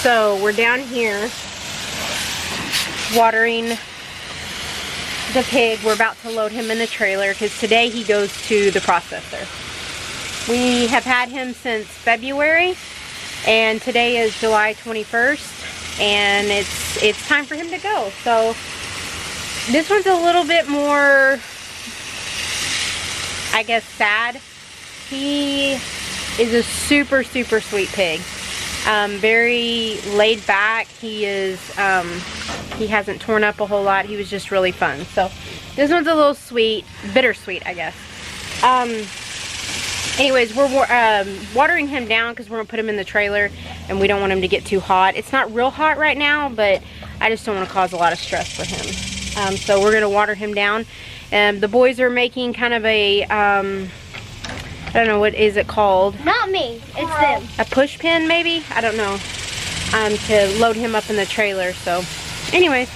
So we're down here watering the pig. We're about to load him in the trailer because today he goes to the processor. We have had him since February and today is July 21st and it's time for him to go. So this one's a little bit more, I guess, sad. He is a super sweet pig. Very laid back. He is, he hasn't torn up a whole lot. He was just really fun. So this one's a little sweet, bittersweet, I guess. Anyways, we're watering him down because we're gonna put him in the trailer and we don't want him to get too hot. It's not real hot right now, but I just don't want to cause a lot of stress for him. So we're gonna water him down. The boys are making kind of a, I don't know, what is it called? Not me, it's them. A push pin, maybe? I don't know. To load him up in the trailer. So, anyways.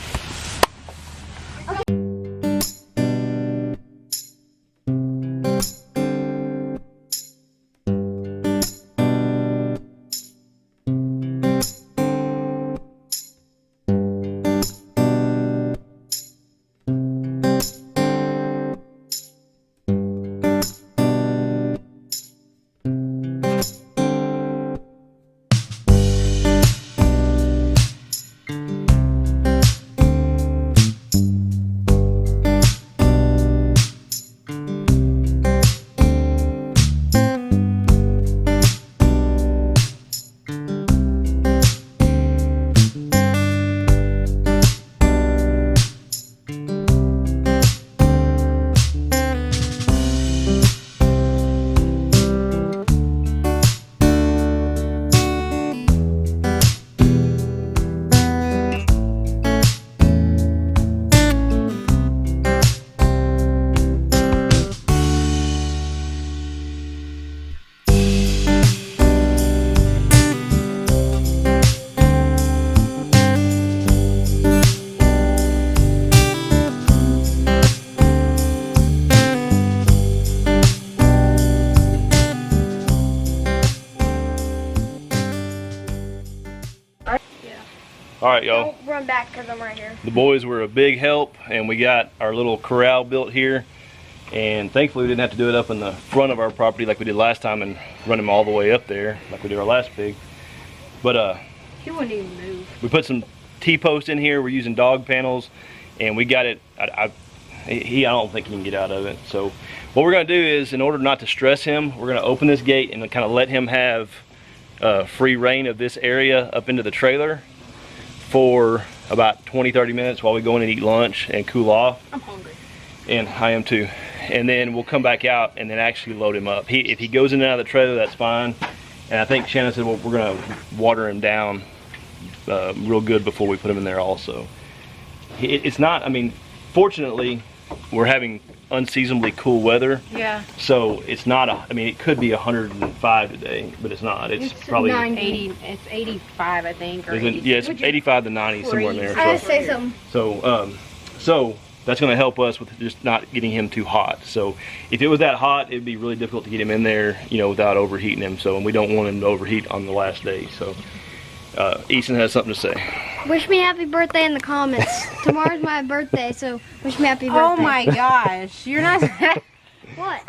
Alright, y'all. Don't run back because I'm right here. The boys were a big help and we got our little corral built here. And thankfully we didn't have to do it up in the front of our property like we did last time and run him all the way up there like we did our last pig. But He wouldn't even move. we put some T-posts in here. We're using dog panels and we got it. I don't think he can get out of it. So what we're going to do is, in order not to stress him, we're going to open this gate and kind of let him have free reign of this area up into the trailer for about 20-30 minutes while we go in and eat lunch and cool off. I'm hungry. And I am too. And then we'll come back out and then actually load him up. If he goes in and out of the trailer, that's fine. And I think Shannon said, well, we're going to water him down real good before we put him in there also. It's not, I mean, fortunately, we're having unseasonably cool weather. Yeah. So it's not, I mean, it could be 105 today, but it's not. It's probably 80. It's 85, I think. Or yeah, it's 85 to 90, somewhere in there. I gotta say something. So that's going to help us with just not getting him too hot. So if it was that hot, it'd be really difficult to get him in there, you know, without overheating him. So, and we don't want him to overheat on the last day. So Easton has something to say. Wish me happy birthday in the comments. Tomorrow's my birthday, so wish me happy birthday. Oh my gosh, you're not. What?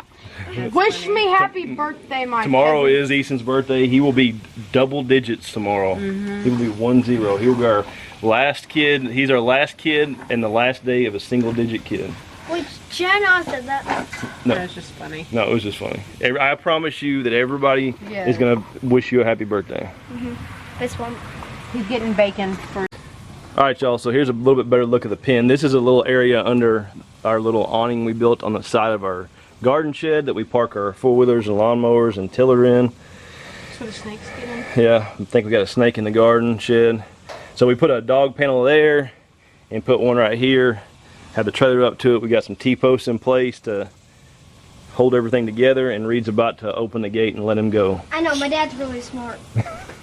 Wish me happy birthday, my Tomorrow cousin. is Easton's birthday. He will be double digits tomorrow. He will be 10. He will be our last kid. He's our last kid and the last day of a single digit kid. Wait, Jenna said that. No. That's just funny. No, it was just funny. I promise you that everybody is going to wish you a happy birthday. This one. He's getting bacon for. All right, y'all, so here's a little bit better look at the pen. This is a little area under our little awning we built on the side of our garden shed that we park our four-wheelers and lawnmowers and tiller in. That's where the snakes get in. Yeah, I think we got a snake in the garden shed. So we put a dog panel there and put one right here. Have the trailer up to it. We got some T-posts in place to hold everything together, and Reed's about to open the gate and let him go. I know, my dad's really smart.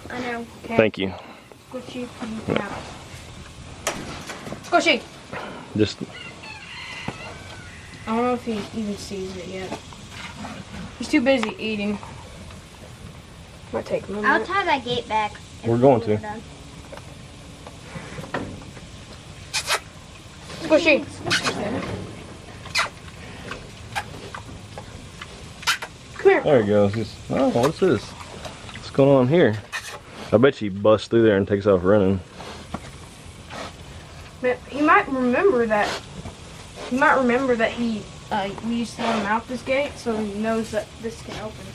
I know. Okay. Thank you. Squishy. Yeah. Squishy. Just I don't know if he even sees it yet. He's too busy eating. Might take him a I'll minute. tie that gate back. We're going to. done. Squishy. Come here. There he goes. Oh, what's this? What's going on here? I bet she busts through there and takes off running. But he might remember that. He might remember that we used to let him out this gate, so he knows that this can open.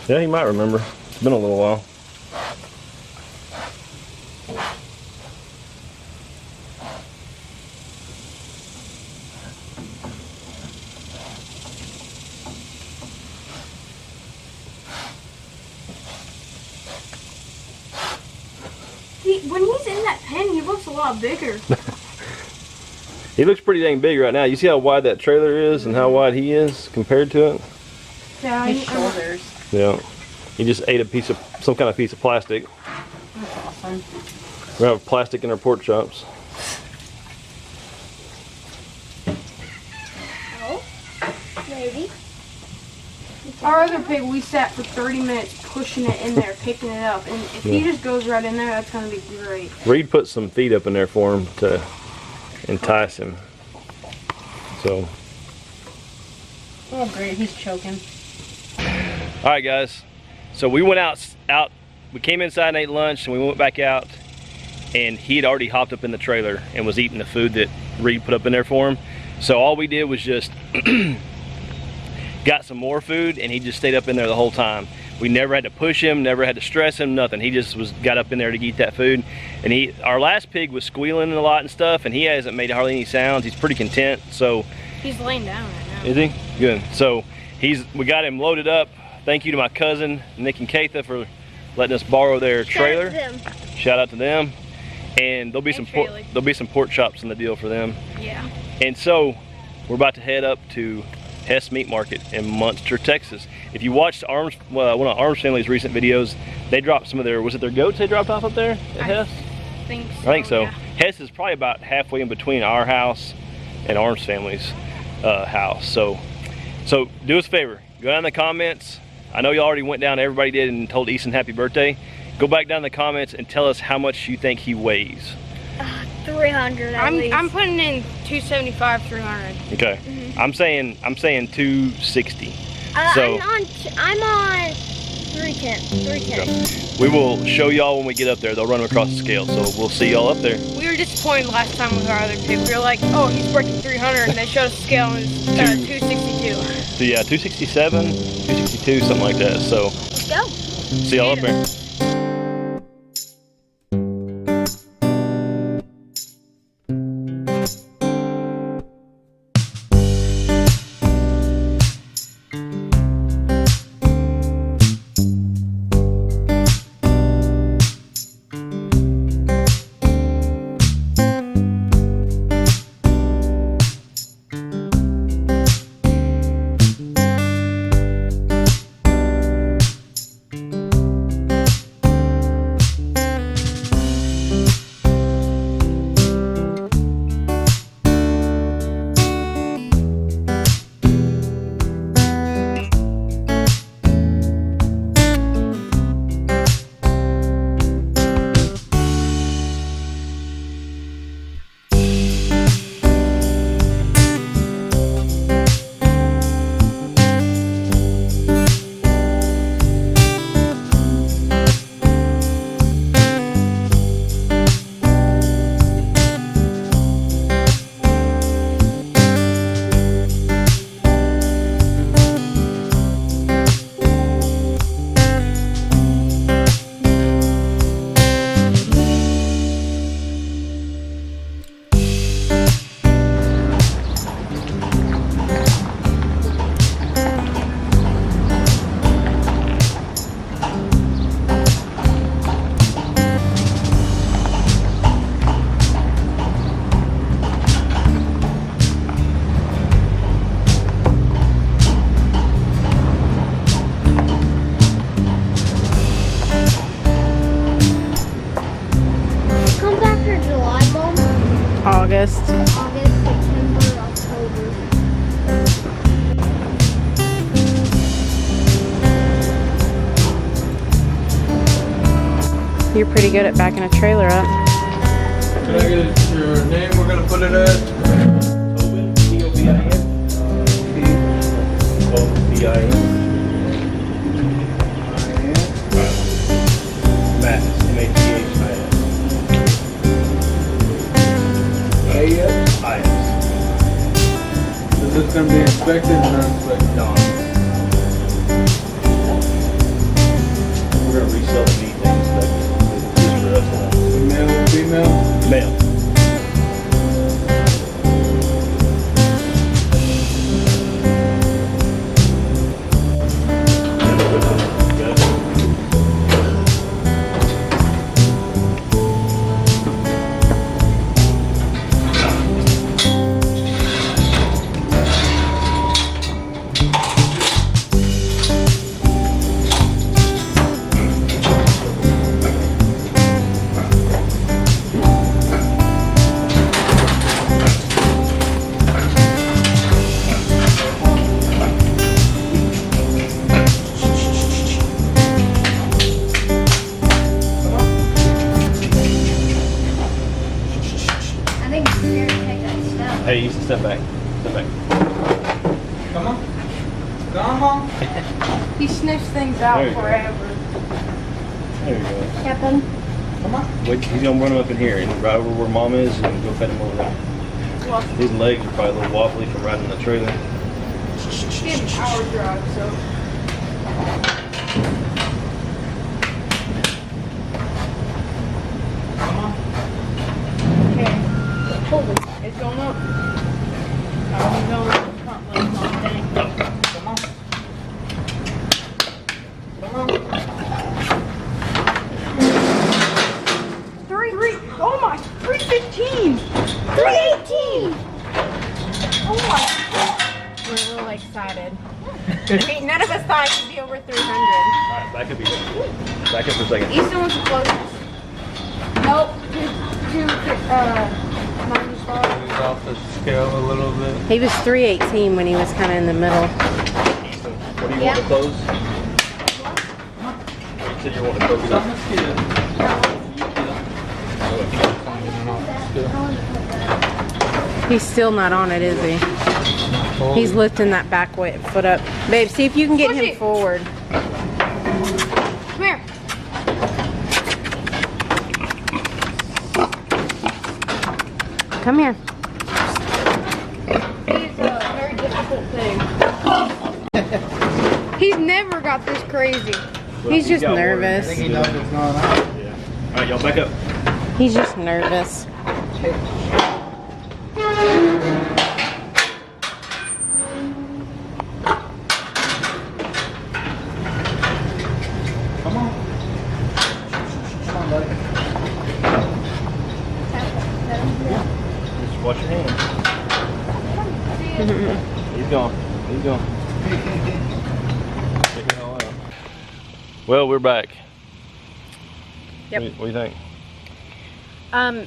Yeah, he might remember. It's been a little while. When he's in that pen, he looks a lot bigger. He looks pretty dang big right now. You see how wide that trailer is and how wide he is compared to it? Yeah, his shoulders. Yeah. He just ate some kind of piece of plastic. That's awesome. We have plastic in our pork chops. Oh, maybe. Our other pig, we sat for 30 minutes pushing it in there, picking it up. And if he just goes right in there, that's going to be great. Reed put some feed up in there for him to entice him. So. Oh, great. He's choking. All right, guys. So we went out. We came inside and ate lunch, and we went back out. And he had already hopped up in the trailer and was eating the food that Reed put up in there for him. So all we did was just got some more food, and he just stayed up in there the whole time. We never had to push him, never had to stress him, nothing. He just got up in there to eat that food. And our last pig was squealing a lot and stuff, and he hasn't made hardly any sounds. He's pretty content. So He's laying down right now. is he? Good. So we got him loaded up. Thank you to my cousin Nick and Katha for letting us borrow their trailer. Shout out to them. And there'll be some pork chops in the deal for them. Yeah. And so we're about to head up to Hess Meat Market in Munster, Texas. If you watched one of Arms family's recent videos, they dropped some of their goats they dropped off up there at Hess? I think so. Yeah. Hess is probably about halfway in between our house and Arms family's house. So do us a favor, go down in the comments. I know you already went down, everybody did, and told Easton happy birthday. Go back down in the comments and tell us how much you think he weighs. 300 at least. I'm putting in 275, 300. Okay. Mm-hmm. I'm saying 260. I'm on 310. 310. We will show y'all when we get up there. They'll run across the scale, so we'll see y'all up there. We were disappointed last time with our other pig. We were like, oh, he's breaking 300, and they showed us the scale, and it's 262. So yeah, 267, 262, something like that. So Let's go. see y'all up there. August. August, September, October. You're pretty good at backing a trailer up. Can I get your name? We're gonna put it at. Tobin, T-O-B-I-N. T-O-B-I-N. Matt, M-A-T-H-I-S. A-S? I-S. Is this gonna be inspected or not inspected? Don. We're gonna resell the meat things, but just for us. Male or female? Male. I think it's fair to take that stuff. Hey, you step back. Step back. Come on. Come on. He sniffs things out There you go. forever. There you go. Captain. Come on. Wait, he's gonna run him up in here and right over where Mom is and go pet him over there. His legs are probably a little wobbly from riding the trailer. It's an hour drive, so. Come on. Okay. It's going up. I've been going up the front legs all day. Come on. Come on. Oh my, 315! 318! Oh my. We're a little excited. None of us thought it could be over 300. Alright, back up here. Back up for a second. Easton wants to close this. Nope. He's off the scale a little bit. He was 318 when he was kind of in the middle. Ethan, what do you want to close? You said you want to close up. He's still not on it, is he? He's lifting that back foot up. Babe, see if you can get him forward. Come here. Come here. It's a very difficult thing. He's never got this crazy. He's just got more. nervous. He knows what's going on. Yeah. Alright, y'all back up. He's just nervous. Come on. Come on, buddy. Just watch your hands. He's gone. He's gone. Check it all out. Well, we're back. Yep. What do you think?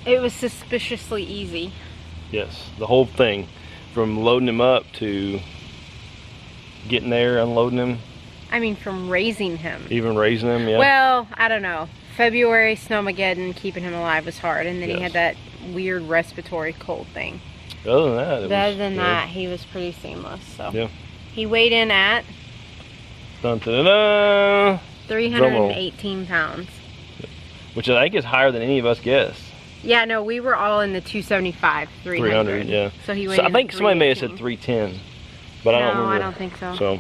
It was suspiciously easy. Yes, the whole thing, from loading him up to getting there, unloading him, I mean, from raising him. even raising him. Yeah. Well, I don't know. February snowmageddon, keeping him alive was hard, and then he had that weird respiratory cold thing. Other than that, But other than that, he was pretty seamless. So Yeah. he weighed in at Dun, dun, dun, dun, 318 pounds. which I think is higher than any of us guessed. Yeah, no, we were all in the 275, 300. Yeah. So he weighed So I in think at somebody may have said 318. 310, but I don't No, remember. I don't think so. So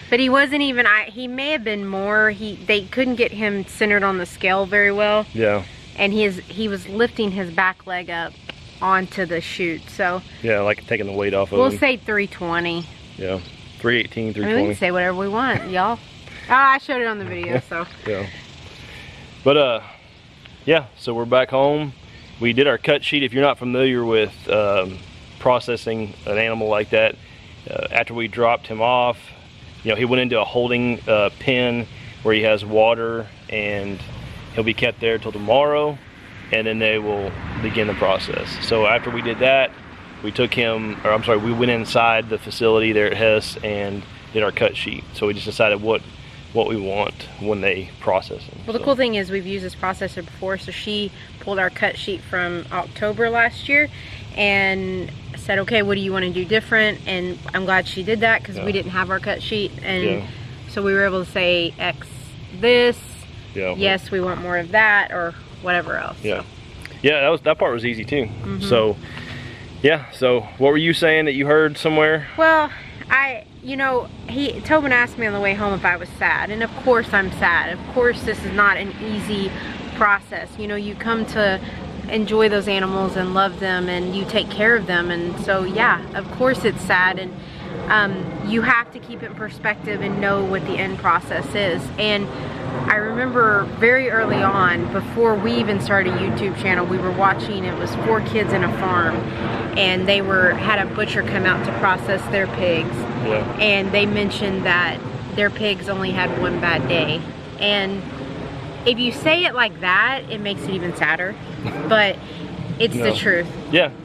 But he wasn't even. He may have been more. They couldn't get him centered on the scale very well, yeah, and he was lifting his back leg up onto the chute. So yeah, like taking the weight off of we'll him. say 320. Yeah, 318, I mean, we 320. can say whatever we want, y'all. I showed it on the video, so. Yeah. But yeah, so we're back home. We did our cut sheet. If you're not familiar with processing an animal like that, after we dropped him off, he went into a holding pen where he has water, and he'll be kept there till tomorrow, and then they will begin the process. So after we did that, we went inside the facility there at Hess and did our cut sheet. So we just decided what what we want when they process them. Well, the cool thing is we've used this processor before, so she pulled our cut sheet from October last year and said, okay, what do you want to do different? And I'm glad she did that, because we didn't have our cut sheet, and so we were able to say X this, yes, we want more of that, or whatever else. Yeah, that part was easy too. So yeah, so what were you saying that you heard somewhere? Well, Tobin asked me on the way home if I was sad, and of course I'm sad. Of course this is not an easy process. You know, you come to enjoy those animals and love them, and you take care of them, and so yeah, of course it's sad, and you have to keep it in perspective and know what the end process is. And I remember very early on, before we even started a YouTube channel, we were watching, it was 4 kids in a farm, and they had a butcher come out to process their pigs, and they mentioned that their pigs only had 1 bad day. And if you say it like that, it makes it even sadder, but it's the truth.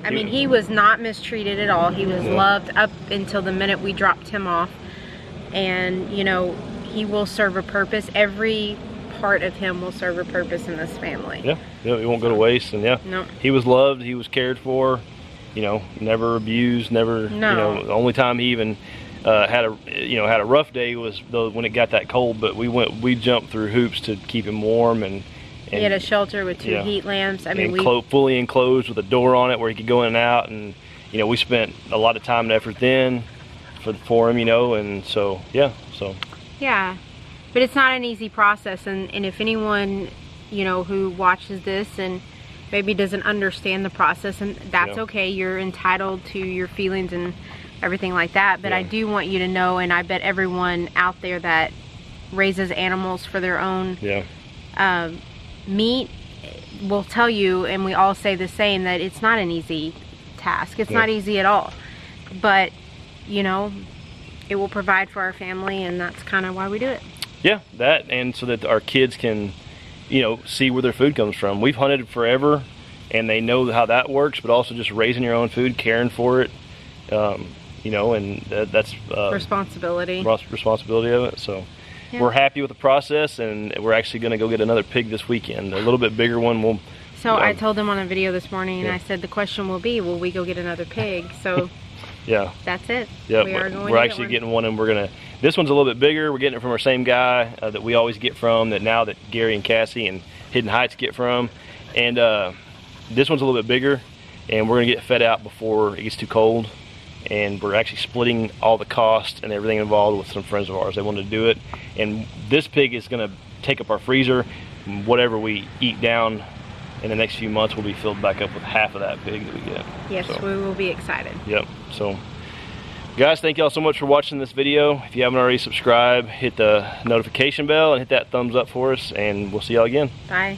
I mean, he was not mistreated at all. He was loved up until the minute we dropped him off, and you know, he will serve a purpose. Every part of him will serve a purpose in this family. He won't go to waste. And he was loved, he was cared for, you know, never abused, never, you know, the only time he even had a rough day was when it got that cold, but we jumped through hoops to keep him warm, and he had a shelter with 2 heat lamps. I mean, fully enclosed with a door on it where he could go in and out, and you know, we spent a lot of time and effort then for him, you know, and so yeah. But it's not an easy process, and if anyone, you know, who watches this and maybe doesn't understand the process, and that's okay, you're entitled to your feelings and everything like that, but I do want you to know, and I bet everyone out there that raises animals for their own meat will tell you, and we all say the same, that it's not an easy task. It's not easy at all, but you know, it will provide for our family, and that's kind of why we do it. That, and so that our kids can, you know, see where their food comes from. We've hunted forever, and they know how that works, but also just raising your own food, caring for it, you know, and that's responsibility of it. So we're happy with the process, and we're actually going to go get another pig this weekend, a little bit bigger one. So I told them on a video this morning, and I said the question will be, will we go get another pig? So that's it. We're actually getting one, and this one's a little bit bigger. We're getting it from our same guy that we always get from, that Gary and Cassie and Hidden Heights get from, and this one's a little bit bigger, and we're gonna get fed out before it gets too cold, and we're actually splitting all the cost and everything involved with some friends of ours. They wanted to do it, and this pig is gonna take up our freezer. Whatever we eat down in the next few months will be filled back up with half of that pig that we get. Yes, so we will be excited. So guys, thank y'all so much for watching this video. If you haven't already subscribed, hit the notification bell and hit that thumbs up for us, and we'll see y'all again. Bye.